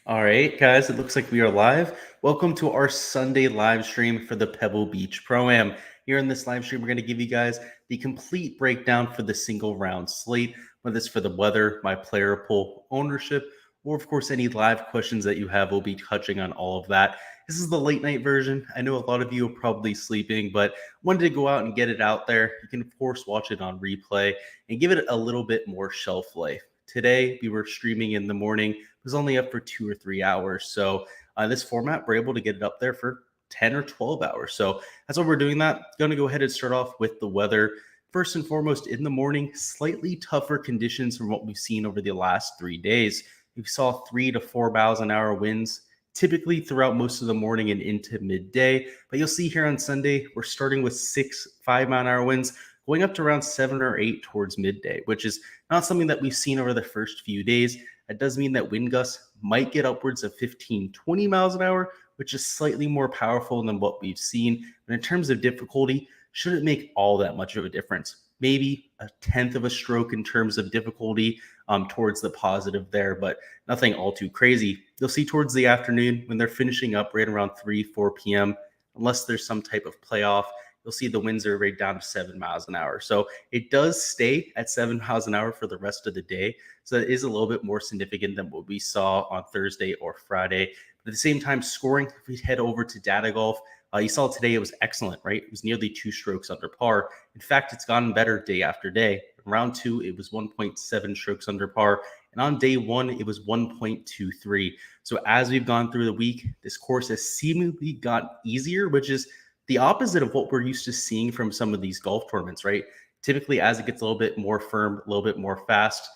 All right, guys, it looks like we are live. Welcome to our Sunday live stream for the Pebble Beach Pro Am. Here in this live stream, we're going to give you guys the complete breakdown for the single round slate, whether it's for the weather, my player pool, ownership, or of course, any live questions that you have. We'll be touching on all of that. This is the late night version. I know a lot of you are probably sleeping, but wanted to go out and get it out there. You can, of course, watch it on replay and give it a little bit more shelf life. Today, we were streaming in the morning was only up for 2 or 3 hours. So this format, we're able to get it up there for 10 or 12 hours. So that's why we're doing that. Going to go ahead and start off with the weather. First and foremost, in the morning, slightly tougher conditions from what we've seen over the last 3 days. We saw 3 to 4 miles an hour winds typically throughout most of the morning and into midday. But you'll see here on Sunday, we're starting with 6, 5 mile an hour winds, going up to around 7 or 8 towards midday, which is not something that we've seen over the first few days. That does mean that wind gusts might get upwards of 15, 20 miles an hour, which is slightly more powerful than what we've seen. But in terms of difficulty, shouldn't make all that much of a difference. Maybe a tenth of a stroke in terms of difficulty towards the positive there, but nothing all too crazy. You'll see towards the afternoon when they're finishing up right around 3, 4 p.m., unless there's some type of playoff, you'll see the winds are right down to 7 miles an hour. So it does stay at 7 miles an hour for the rest of the day. So that is a little bit more significant than what we saw on Thursday or Friday. But at the same time, scoring, if we head over to data golf, you saw today it was excellent, right? It was nearly 2 strokes under par. In fact, it's gotten better day after day. In round 2, it was 1.7 strokes under par. And on day 1, it was 1.23. So as we've gone through the week, this course has seemingly gotten easier, which is the opposite of what we're used to seeing from some of these golf tournaments, right? Typically, as it gets a little bit more firm, a little bit more fast,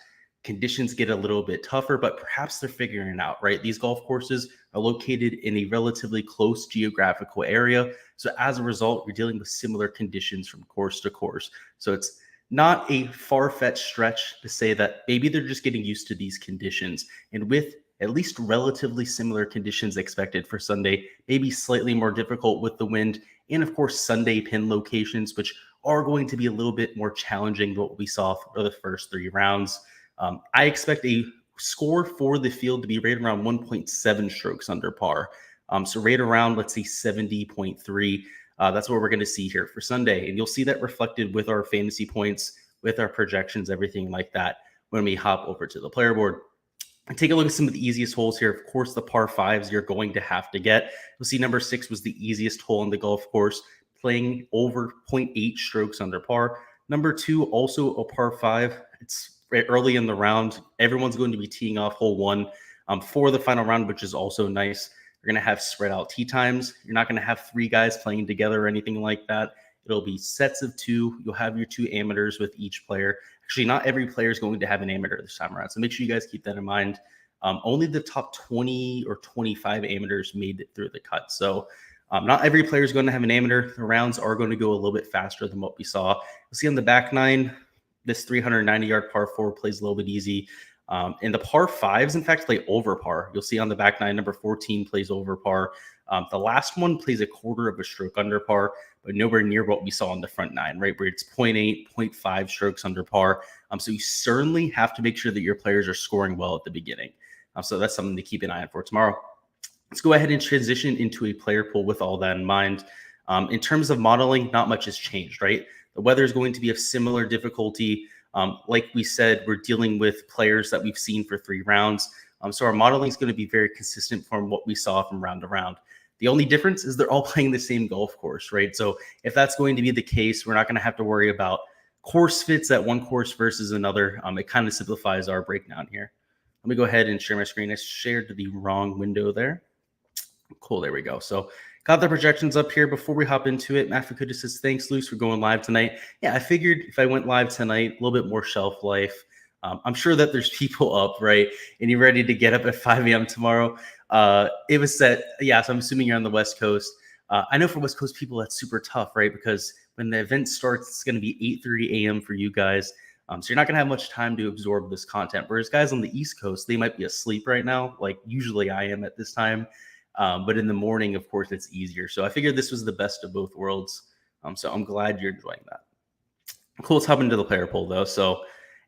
conditions get a little bit tougher, but perhaps they're figuring it out, right? These golf courses are located in a relatively close geographical area. So as a result, we're dealing with similar conditions from course to course. So it's not a far-fetched stretch to say that maybe they're just getting used to these conditions. And with at least relatively similar conditions expected for Sunday, maybe slightly more difficult with the wind, and of course, Sunday pin locations, which are going to be a little bit more challenging than what we saw for the first 3 rounds. I expect a score for the field to be right around 1.7 strokes under par. So right around, let's say 70.3. That's what we're going to see here for Sunday. And you'll see that reflected with our fantasy points, with our projections, everything like that when we hop over to the player board. And take a look at some of the easiest holes here. Of course, the par 5s you're going to have to get. You'll see number 6 was the easiest hole on the golf course, playing over 0.8 strokes under par. Number 2, also a par 5. It's early in the round. Everyone's going to be teeing off hole 1 for the final round, which is also nice. You're going to have spread out tee times. You're not going to have 3 guys playing together or anything like that. It'll be sets of 2. You'll have your 2 amateurs with each player. Actually, not every player is going to have an amateur this time around. So make sure you guys keep that in mind. Only the top 20 or 25 amateurs made it through the cut. So not every player is going to have an amateur. The rounds are going to go a little bit faster than what we saw. You'll see on the back 9, this 390-yard par 4 plays a little bit easy. And the par 5s, in fact, play over par. You'll see on the back 9, number 14 plays over par. The last one plays a quarter of a stroke under par, but nowhere near what we saw on the front 9, right? Where it's 0.8, 0.5 strokes under par. So you certainly have to make sure that your players are scoring well at the beginning. So that's something to keep an eye on for tomorrow. Let's go ahead and transition into a player pool with all that in mind. In terms of modeling, not much has changed, right? The weather is going to be of similar difficulty. Like we said, we're dealing with players that we've seen for 3 rounds. So our modeling is going to be very consistent from what we saw from round to round. The only difference is they're all playing the same golf course, right? So if that's going to be the case, we're not going to have to worry about course fits at one course versus another. It kind of simplifies our breakdown here. Let me go ahead and share my screen. I shared the wrong window there. Cool, there we go. So got the projections up here. Before we hop into it, Matt Fukuda says, thanks, Luce, for going live tonight. Yeah, I figured if I went live tonight, a little bit more shelf life. I'm sure that there's people up, right? And you're ready to get up at 5 a.m. tomorrow. It was set. Yeah, so I'm assuming you're on the West Coast. I know for West Coast people, that's super tough, right? Because when the event starts, it's going to be 8:30 a.m. for you guys. So you're not going to have much time to absorb this content. Whereas guys on the East Coast, they might be asleep right now. Like usually I am at this time. But in the morning, of course, it's easier. So I figured this was the best of both worlds. So I'm glad you're enjoying that. Cool. Let's hop into the player poll, though. So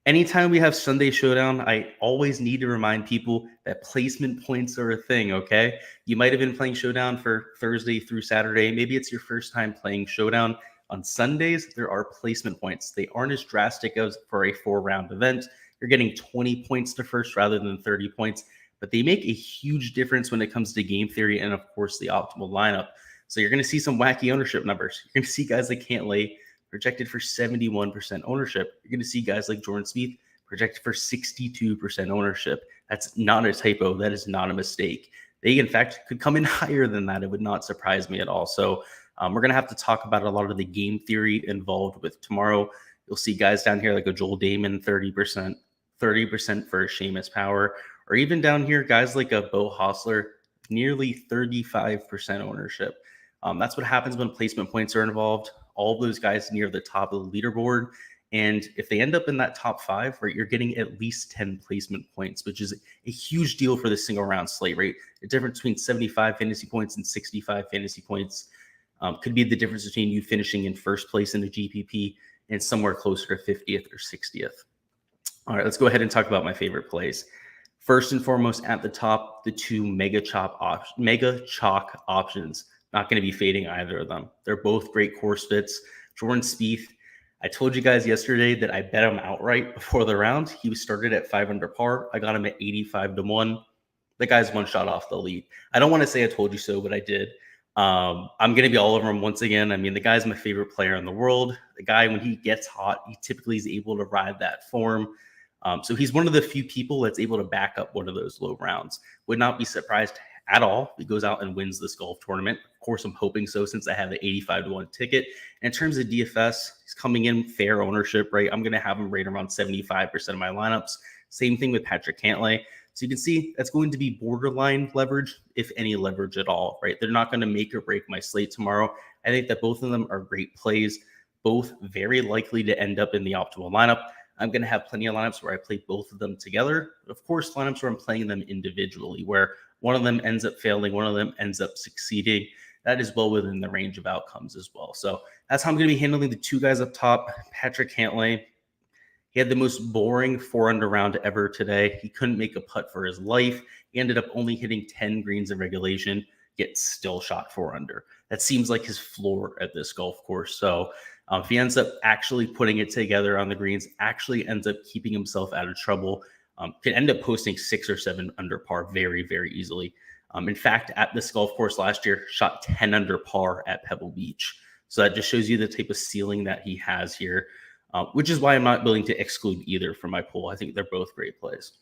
Anytime we have Sunday Showdown, I always need to remind people that placement points are a thing, okay? You might have been playing Showdown for Thursday through Saturday. Maybe it's your first time playing Showdown. On Sundays, there are placement points. They aren't as drastic as for a 4-round event. You're getting 20 points to first rather than 30 points, but they make a huge difference when it comes to game theory and, of course, the optimal lineup. So you're going to see some wacky ownership numbers. You're going to see guys that can't lay projected for 71% ownership. You're going to see guys like Jordan Spieth projected for 62% ownership. That's not a typo. That is not a mistake. They, in fact, could come in higher than that. It would not surprise me at all. So we're going to have to talk about a lot of the game theory involved with tomorrow. You'll see guys down here like a Joel Damon, 30%, 30% for a Seamus Power, or even down here, guys like a Bo Hostler, nearly 35% ownership. That's what happens when placement points are involved. All of those guys near the top of the leaderboard. And if they end up in that top 5, right, you're getting at least 10 placement points, which is a huge deal for the single round slate, right? The difference between 75 fantasy points and 65 fantasy points could be the difference between you finishing in first place in the GPP and somewhere closer to 50th or 60th. All right, let's go ahead and talk about my favorite plays. First and foremost, at the top, the 2 mega chalk options. Not going to be fading either of them. They're both great course fits. Jordan Spieth, I told you guys yesterday that I bet him outright before the round. He was started at 5 under par. I got him at 85-1. The guy's 1 shot off the lead. I don't want to say I told you so, but I did. I'm going to be all over him once again. I mean, the guy's my favorite player in the world. The guy, when he gets hot, he typically is able to ride that form. So he's one of the few people that's able to back up one of those low rounds. Would not be surprised at all if he goes out and wins this golf tournament. Of course, I'm hoping so since I have the 85-1 ticket. And in terms of DFS, he's coming in fair ownership, right? I'm going to have him right around 75% of my lineups. Same thing with Patrick Cantlay. So you can see that's going to be borderline leverage, if any leverage at all, right? They're not going to make or break my slate tomorrow. I think that both of them are great plays, both very likely to end up in the optimal lineup. I'm going to have plenty of lineups where I play both of them together. But of course, lineups where I'm playing them individually, where one of them ends up failing, one of them ends up succeeding. That is well within the range of outcomes as well. So that's how I'm going to be handling the 2 guys up top. Patrick Cantlay, he had the most boring 4 under round ever today. He couldn't make a putt for his life. He ended up only hitting 10 greens in regulation, yet still shot 4 under. That seems like his floor at this golf course. So if he ends up actually putting it together on the greens, actually ends up keeping himself out of trouble, could end up posting 6 or 7 under par very, very easily. In fact, at this golf course last year, shot 10 under par at Pebble Beach. So that just shows you the type of ceiling that he has here, which is why I'm not willing to exclude either from my pool. I think they're both great plays.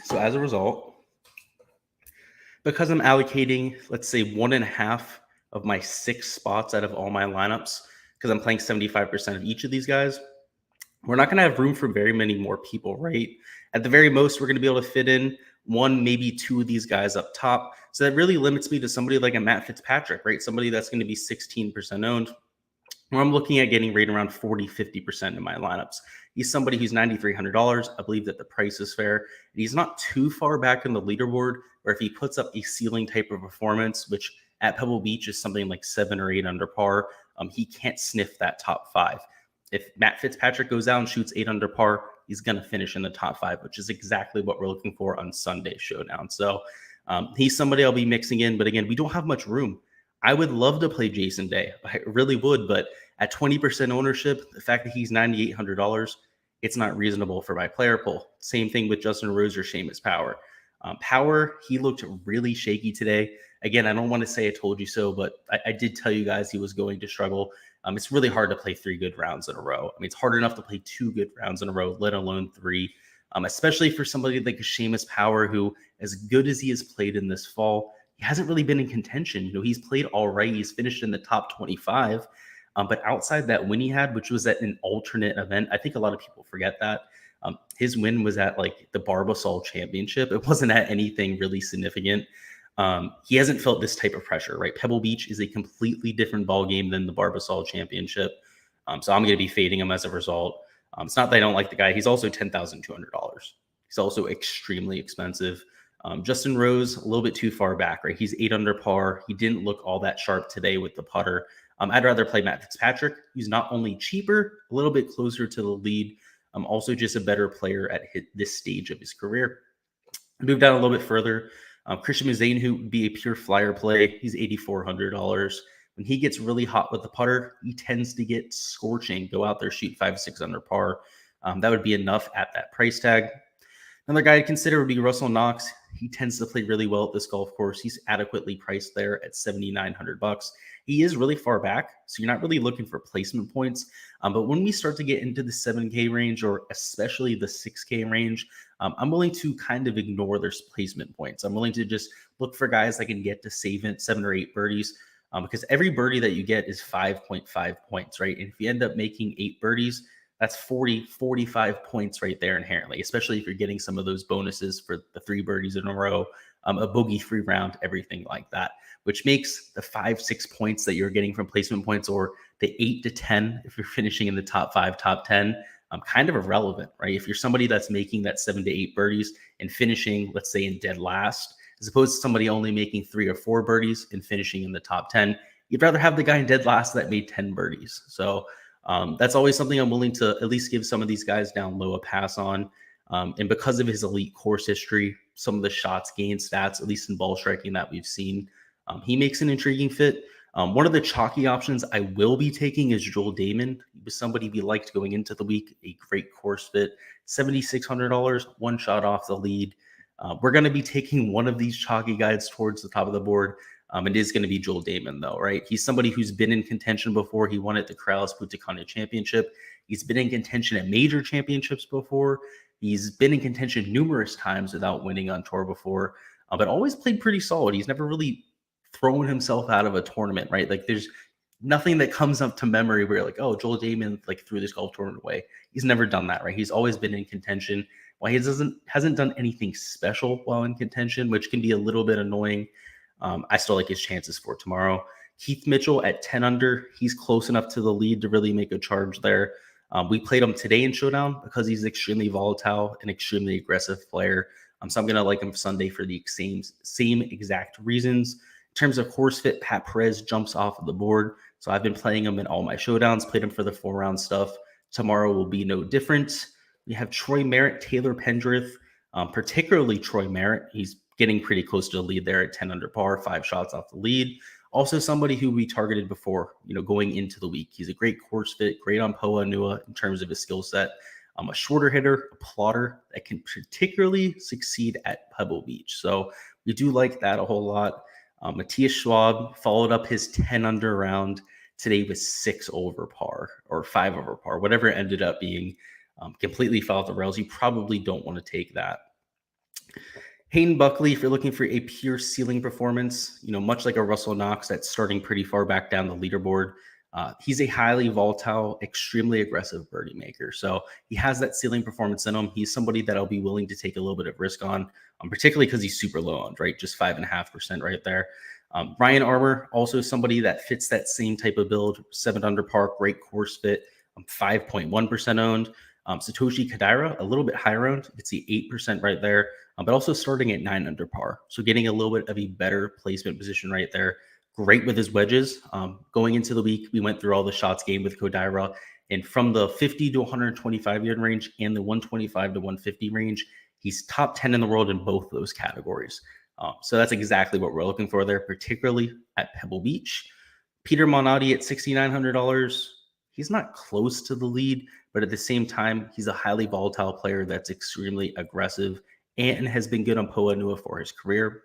So as a result, because I'm allocating, let's say, 1.5 of my 6 spots out of all my lineups, because I'm playing 75% of each of these guys, we're not going to have room for very many more people, right? At the very most, we're going to be able to fit in 1, maybe 2 of these guys up top. So that really limits me to somebody like a Matt Fitzpatrick, right? Somebody that's going to be 16% owned, where I'm looking at getting right around 40-50% in my lineups. He's somebody who's $9,300. I believe that the price is fair. And he's not too far back in the leaderboard, where if he puts up a ceiling type of performance, which at Pebble Beach is something like 7 or 8 under par, he can't sniff that top 5. If Matt Fitzpatrick goes out and shoots 8 under par, he's going to finish in the top 5, which is exactly what we're looking for on Sunday Showdown. So he's somebody I'll be mixing in. But again, we don't have much room. I would love to play Jason Day. I really would. But at 20% ownership, the fact that he's $9,800, it's not reasonable for my player pool. Same thing with Justin Rose or Seamus Power. Power, he looked really shaky today. Again, I don't want to say I told you so, but I did tell you guys he was going to struggle. It's really hard to play 3 good rounds in a row. I mean, it's hard enough to play 2 good rounds in a row, let alone 3, especially for somebody like a Seamus Power, who, as good as he has played in this fall, he hasn't really been in contention. You know, he's played all right. He's finished in the top 25. But outside that win he had, which was at an alternate event, I think a lot of people forget that. His win was at like the Barbasol Championship. It wasn't at anything really significant. He hasn't felt this type of pressure, right? Pebble Beach is a completely different ball game than the Barbasol Championship. So I'm going to be fading him as a result. It's not that I don't like the guy. He's also $10,200. He's also extremely expensive. Justin Rose, a little bit too far back, right? He's 8 under par. He didn't look all that sharp today with the putter. I'd rather play Matt Fitzpatrick. He's not only cheaper, a little bit closer to the lead, also just a better player at this stage of his career. Move down a little bit further. Christian Muzane, who would be a pure flyer play, he's $8,400. When he gets really hot with the putter, he tends to get scorching, go out there, shoot 5-6 under par. That would be enough at that price tag. Another guy to consider would be Russell Knox. He tends to play really well at this golf course. He's adequately priced there at $7,900. He is really far back, so you're not really looking for placement points. But when we start to get into the 7K range, or especially the 6K range, I'm willing to kind of ignore their placement points. I'm willing to just look for guys that can get to 7 or 8 birdies, because every birdie that you get is 5.5 points, right? And if you end up making 8 birdies, that's 45 points right there inherently, especially if you're getting some of those bonuses for the 3 birdies in a row, a bogey-free round, everything like that, which makes the 5-6 points that you're getting from placement points, or the 8 to 10 if you're finishing in the top 5, top 10, kind of irrelevant, right? If you're somebody that's making that 7 to 8 birdies and finishing, let's say, in dead last, as opposed to somebody only making 3 or 4 birdies and finishing in the top 10, you'd rather have the guy in dead last that made 10 birdies. So that's always something I'm willing to at least give some of these guys down low a pass on. And because of his elite course history, some of the shots gained stats, at least in ball striking that we've seen, he makes an intriguing fit. One of the chalky options I will be taking is Joel Damon. He was somebody we liked going into the week, a great course fit, $7,600, one shot off the lead. We're going to be taking one of these chalky guys towards the top of the board. It is going to be Joel Damon, though, right? He's somebody who's been in contention before. He won at the Corrales Punta Championship. He's been in contention at major championships before. He's been in contention numerous times without winning on tour before, but always played pretty solid. He's never really thrown himself out of a tournament, right? Like, there's nothing that comes up to memory where you're like, oh, Joel Damon like threw this golf tournament away. He's never done that, right? He's always been in contention. While he hasn't done anything special while in contention, which can be a little bit annoying, I still like his chances for tomorrow. Keith Mitchell at 10 under. He's close enough to the lead to really make a charge there. We played him today in Showdown because he's extremely volatile and extremely aggressive player. So I'm going to like him Sunday for the same exact reasons. In terms of course fit, Pat Perez jumps off of the board. So I've been playing him in all my Showdowns, played him for the 4-round stuff. Tomorrow will be no different. We have Troy Merritt, Taylor Pendriff, particularly Troy Merritt. He's getting pretty close to the lead there at 10 under par, 5 shots off the lead. Also somebody who we targeted before, going into the week. He's a great course fit, great on Poa Nua in terms of his skill set. A shorter hitter, a plotter that can particularly succeed at Pebble Beach. So we do like that a whole lot. Matthias Schwab followed up his 10 under round today with 6 over par or 5 over par, whatever it ended up being. Completely fell off the rails. You probably don't want to take that. Hayden Buckley, if you're looking for a pure ceiling performance, much like a Russell Knox that's starting pretty far back down the leaderboard, he's a highly volatile, extremely aggressive birdie maker. So he has that ceiling performance in him. He's somebody that I'll be willing to take a little bit of risk on, particularly because he's super low owned, right? Just 5.5% right there. Ryan Armour, also somebody that fits that same type of build, 7 under par, great course fit, 5.1% owned. Satoshi Kodaira, a little bit higher owned. You can see 8% right there, but also starting at 9 under par. So getting a little bit of a better placement position right there. Great with his wedges. Going into the week, we went through all the shots gained with Kodaira, and from the 50 to 125 yard range and the 125 to 150 range, he's top 10 in the world in both those categories. So that's exactly what we're looking for there, particularly at Pebble Beach. Peter Monotti at $6,900. He's not close to the lead, but at the same time, he's a highly volatile player that's extremely aggressive and has been good on Poa Nua for his career.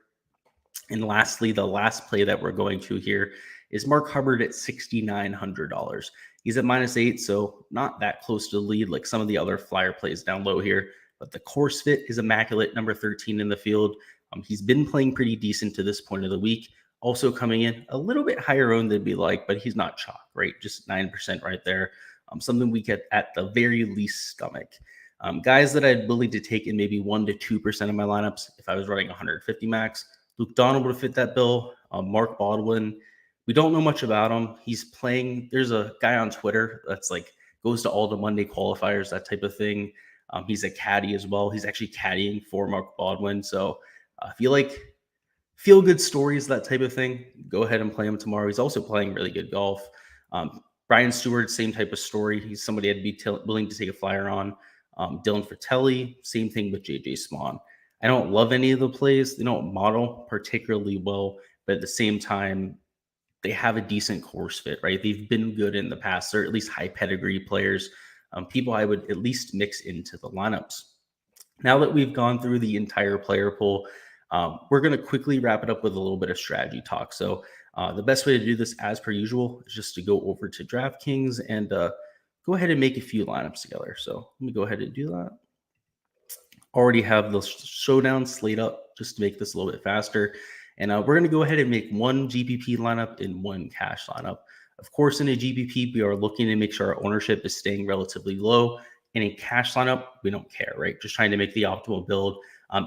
And lastly, the last play that we're going to here is Mark Hubbard at $6,900. He's at -8, so not that close to the lead like some of the other flyer plays down low here, but the course fit is immaculate, number 13 in the field. He's been playing pretty decent to this point of the week. Also coming in a little bit higher owned than we like, but he's not chalk, right? Just 9% right there. Something we get at the very least stomach. Guys that I'd willing to take in maybe 1 to 2% of my lineups if I was running 150 max. Luke Donald would fit that bill. Mark Baldwin. We don't know much about him. He's playing. There's a guy on Twitter that's like goes to all the Monday qualifiers, that type of thing. He's a caddy as well. He's actually caddying for Mark Baldwin. So I feel like feel good stories, that type of thing, go ahead and play him tomorrow. He's also playing really good golf. Brian Stewart, same type of story. He's somebody I'd be willing to take a flyer on. Dylan Fratelli, same thing with JJ Swan. I don't love any of the plays. They don't model particularly well, but at the same time, they have a decent course fit, right? They've been good in the past. They're at least high pedigree players, people I would at least mix into the lineups. Now that we've gone through the entire player pool, we're going to quickly wrap it up with a little bit of strategy talk. So the best way to do this, as per usual, is just to go over to Draftkings and go ahead and make a few lineups together. So let me go ahead and do that. Already have the Showdown slate up just to make this a little bit faster. And we're going to go ahead and make one GPP lineup and one cash lineup. Of course, in a GPP, we are looking to make sure our ownership is staying relatively low. In a cash lineup, we don't care, right? Just trying to make the optimal build.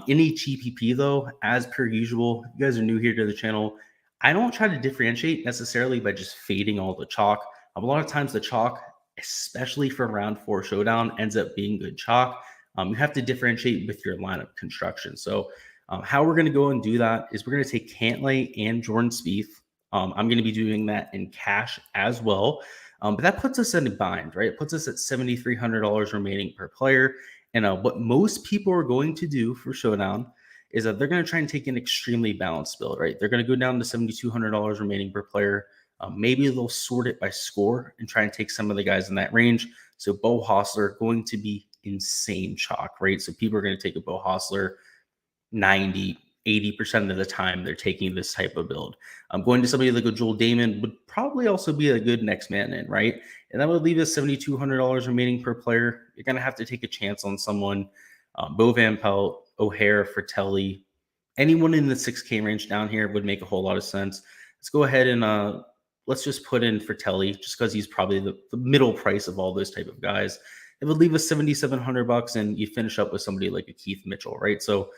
In a GPP, though, as per usual, you guys are new here to the channel, I don't try to differentiate necessarily by just fading all the chalk. A lot of times the chalk, especially for round 4 Showdown, ends up being good chalk. You have to differentiate with your lineup construction. So how we're going to go and do that is we're going to take Cantlay and Jordan Spieth. I'm going to be doing that in cash as well. But that puts us in a bind, right? It puts us at $7,300 remaining per player. And what most people are going to do for Showdown is that they're going to try and take an extremely balanced build, right? They're going to go down to $7,200 remaining per player. Maybe they'll sort it by score and try and take some of the guys in that range. So Beau Hossler going to be insane chalk, right? So people are going to take a Beau Hossler 90, 80% of the time they're taking this type of build. Going to somebody like a Joel Damon would probably also be a good next man in, right? And that would leave us $7,200 remaining per player. You're going to have to take a chance on someone. Bo Van Pelt, O'Hare, Fratelli, anyone in the 6K range down here would make a whole lot of sense. Let's go ahead and let's just put in Fratelli just because he's probably the middle price of all those type of guys. It would leave us $7,700 and you finish up with somebody like a Keith Mitchell, right? So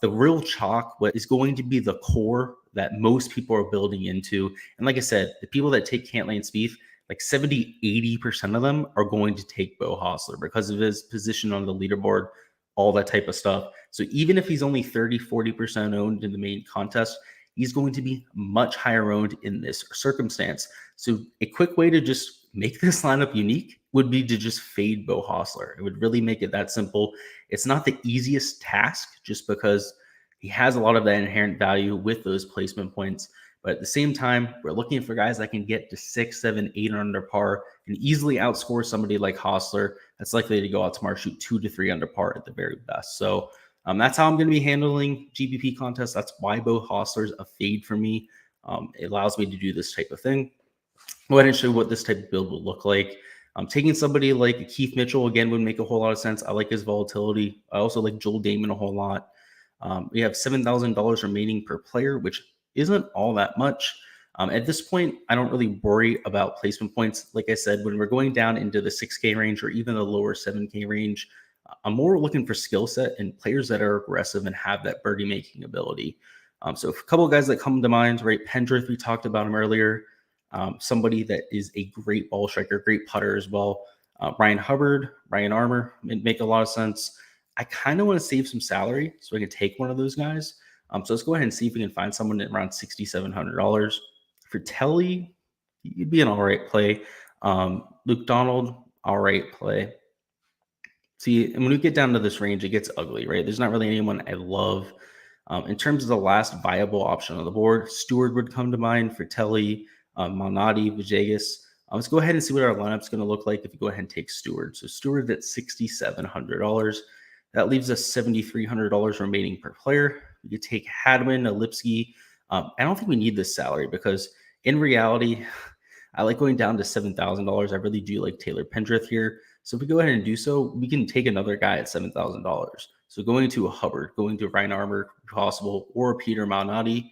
the real chalk, what is going to be the core that most people are building into. And like I said, the people that take Cantlay and Spieth, like 70, 80% of them are going to take Beau Hossler because of his position on the leaderboard, all that type of stuff. So even if he's only 30, 40% owned in the main contest, he's going to be much higher owned in this circumstance. So a quick way to just make this lineup unique would be to just fade Beau Hossler. It would really make it that simple. It's not the easiest task just because he has a lot of that inherent value with those placement points. But at the same time, we're looking for guys that can get to 6, 7, 8 under par and easily outscore somebody like Hossler that's likely to go out tomorrow, shoot 2 to 3 under par at the very best. So that's how I'm going to be handling GPP contests. That's why Beau Hossler's a fade for me. It allows me to do this type of thing. Go ahead and show you what this type of build will look like. Taking somebody like Keith Mitchell, again, would make a whole lot of sense. I like his volatility. I also like Joel Damon a whole lot. We have $7,000 remaining per player, which isn't all that much. At this point, I don't really worry about placement points. Like I said, when we're going down into the 6K range or even the lower 7K range, I'm more looking for skill set and players that are aggressive and have that birdie making ability. So a couple of guys that come to mind, right? Pendriff, we talked about him earlier. Somebody that is a great ball striker, great putter as well. Ryan Hubbard, Ryan Armour, make a lot of sense. I kind of want to save some salary so I can take one of those guys. So let's go ahead and see if we can find someone at around $6,700. For Telly, you'd be an all right play. Luke Donald, all right play. See, and when we get down to this range, it gets ugly, right? There's not really anyone I love. In terms of the last viable option on the board, Stewart would come to mind for Telly, Malnati, Villegas. Let's go ahead and see what our lineup's going to look like if we go ahead and take Stewart. So Stewart at $6,700. That leaves us $7,300 remaining per player. We could take Hadwin, Lipsky. I don't think we need this salary because in reality, I like going down to $7,000. I really do like Taylor Pendriff here. So if we go ahead and do so, we can take another guy at $7,000. So going to a Hubbard, going to Ryan Armour, if possible, or Peter Malnati.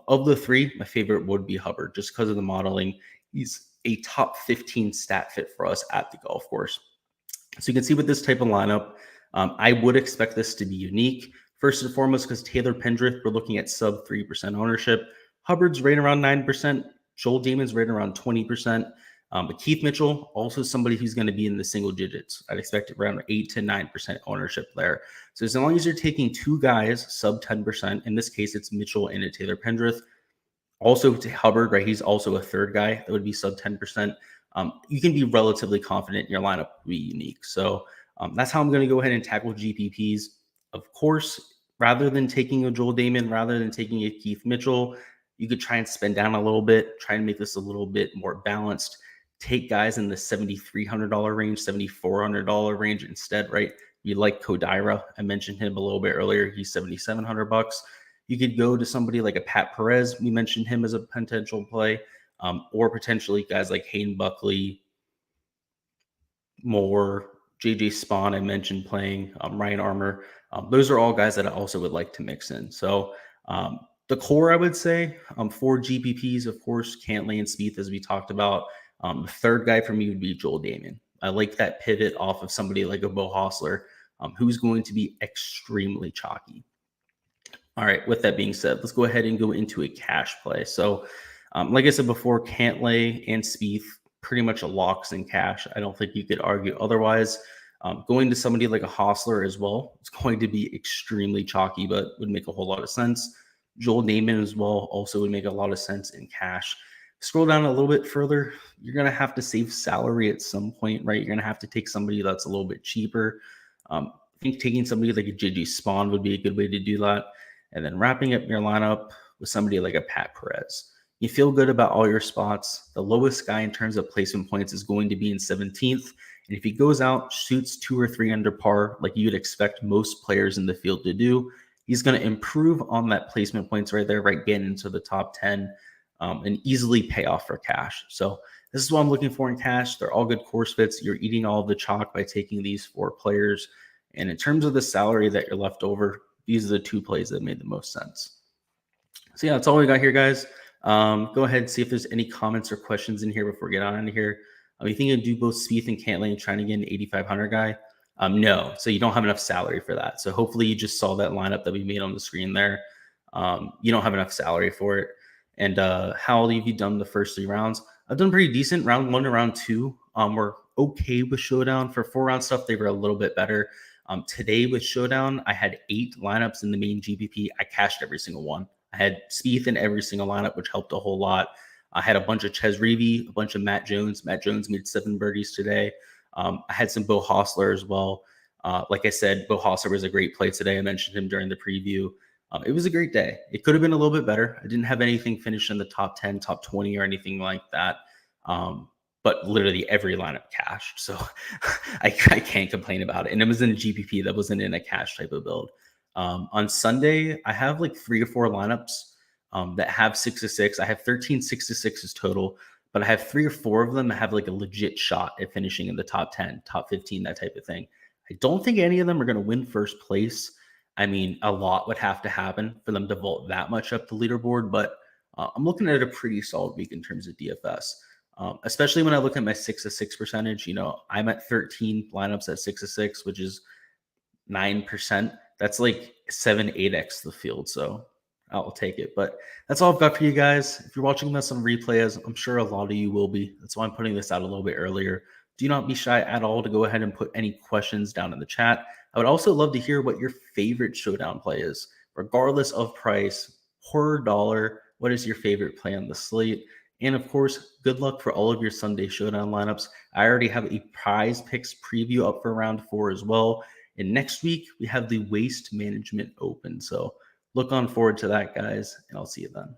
Of the three, my favorite would be Hubbard just because of the modeling. He's a top 15 stat fit for us at the golf course. So you can see with this type of lineup, I would expect this to be unique. First and foremost, because Taylor Pendriff, we're looking at sub 3% ownership. Hubbard's right around 9%. Joel Damon's right around 20%. But Keith Mitchell, also somebody who's going to be in the single digits. I'd expect around 8 to 9% ownership there. So as long as you're taking two guys sub 10%, in this case, it's Mitchell and a Taylor Pendriff. Also to Hubbard, right? He's also a third guy that would be sub 10%. You can be relatively confident your lineup will be unique. So that's how I'm going to go ahead and tackle GPPs. Of course, rather than taking a Joel Damon, rather than taking a Keith Mitchell, you could try and spend down a little bit, try and make this a little bit more balanced. Take guys in the $7,300 range, $7,400 range instead, right? You like Kodira. I mentioned him a little bit earlier. He's $7,700. You could go to somebody like a Pat Perez. We mentioned him as a potential play, or potentially guys like Hayden Buckley, Moore, JJ Spawn. I mentioned playing Ryan Armour. Those are all guys that I also would like to mix in. So the core, I would say, for GPPs, of course, Cantlay and Spieth, as we talked about. The third guy for me would be Joel Damon. I like that pivot off of somebody like a Bo Hostler, who's going to be extremely chalky. All right, with that being said, let's go ahead and go into a cash play. So, like I said before, Cantlay and Spieth, pretty much a locks in cash. I don't think you could argue otherwise. Going to somebody like a Hostler as well, it's going to be extremely chalky, but would make a whole lot of sense. Joel Damon as well also would make a lot of sense in cash. Scroll down a little bit further, you're going to have to save salary at some point, right? You're going to have to take somebody that's a little bit cheaper. I think taking somebody like a JJ Spawn would be a good way to do that. And then wrapping up your lineup with somebody like a Pat Perez. You feel good about all your spots. The lowest guy in terms of placement points is going to be in 17th. And if he goes out, shoots 2 or 3 under par, like you'd expect most players in the field to do, he's going to improve on that placement points right there, right, getting into the top 10 and easily pay off for cash. So this is what I'm looking for in cash. They're all good course fits. You're eating all of the chalk by taking these 4 players. And in terms of the salary that you're left over, these are the 2 plays that made the most sense. So yeah, that's all we got here, guys. Go ahead and see if there's any comments or questions in here before we get on into here. You think you'd do both Spieth and Cantlay and trying to get an 8,500 guy? No, so you don't have enough salary for that. So hopefully you just saw that lineup that we made on the screen there. You don't have enough salary for it. And how have you done the first 3 rounds? I've done pretty decent. Round 1 to round 2 were okay with Showdown. For 4-round stuff, they were a little bit better. Today with Showdown, I had 8 lineups in the main GPP. I cashed every single one. I had Spieth in every single lineup, which helped a whole lot. I had a bunch of Ches Reavie, a bunch of Matt Jones. Matt Jones made 7 birdies today. I had some Bo Hostler as well. Like I said, Bo Hostler was a great play today. I mentioned him during the preview. It was a great day. It could have been a little bit better. I didn't have anything finished in the top 10, top 20 or anything like that. But literally every lineup cashed. So I can't complain about it. And it was in a GPP. That wasn't in a cash type of build. On Sunday, I have like 3 or 4 lineups that have 6 to 6. I have 13 6 to 6s total, but I have 3 or 4 of them that have like a legit shot at finishing in the top 10, top 15, that type of thing. I don't think any of them are going to win first place. I mean, a lot would have to happen for them to vault that much up the leaderboard, but I'm looking at a pretty solid week in terms of DFS. Especially when I look at my 6 to 6 percentage. You know, I'm at 13 lineups at 6 to 6, which is 9%. That's like 7-8x the field. So I'll take it. But that's all I've got for you guys. If you're watching this on replay, as I'm sure a lot of you will be, that's why I'm putting this out a little bit earlier. Do not be shy at all to go ahead and put any questions down in the chat. I would also love to hear what your favorite Showdown play is, regardless of price, per dollar. What is your favorite play on the slate? And of course, good luck for all of your Sunday Showdown lineups. I already have a prize picks preview up for round 4 as well. And next week, we have the Waste Management Open. So look on forward to that, guys, and I'll see you then.